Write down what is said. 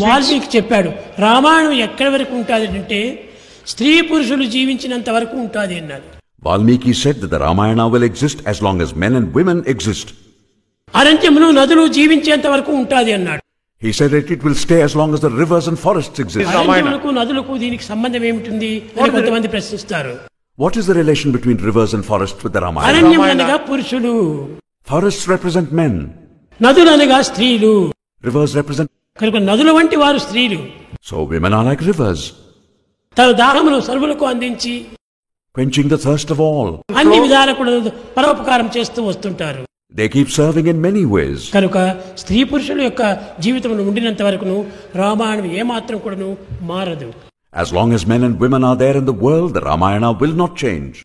వాల్మీకి చెప్పాడు రామాయణం ఎక్కడి వరకు ఉంటుంది అంటే స్త్రీ పురుషులు జీవించినంత వరకు ఉంటుంది అన్నాడు. Valmiki said that the Ramayana will exist as long as men and women exist. అరణ్యములు నదులు జీవించేంత వరకు ఉంటుంది అన్నాడు. He said that it will stay as long as the rivers and forests exist. అరణ్యములకు నదులకు దీనికి సంబంధం ఏమిటి అని కొంతమంది ప్రశ్నిస్తారు. What is the relation between rivers and forests with the Ramayana? అరణ్యం అనగా పురుషులు, Forests represent men. నదులు అనగా స్త్రీలు. Rivers represent. కనుక నదుల వంటి వారు స్త్రీలు. So women are like rivers, తన దాహమును సర్వులకు అందించి quenching the thirst of all. అన్ని విధాల కూడా పరోపకారం చేస్తూ వస్తుంటారు. They keep serving in many ways. కనుక స్త్రీ పురుషుల యొక్క జీవితంలో ఉండినంత వరకును రామాయణం ఏమాత్రం కూడాను మారదు. As long as men and women are there in the world, the Ramayana will not change.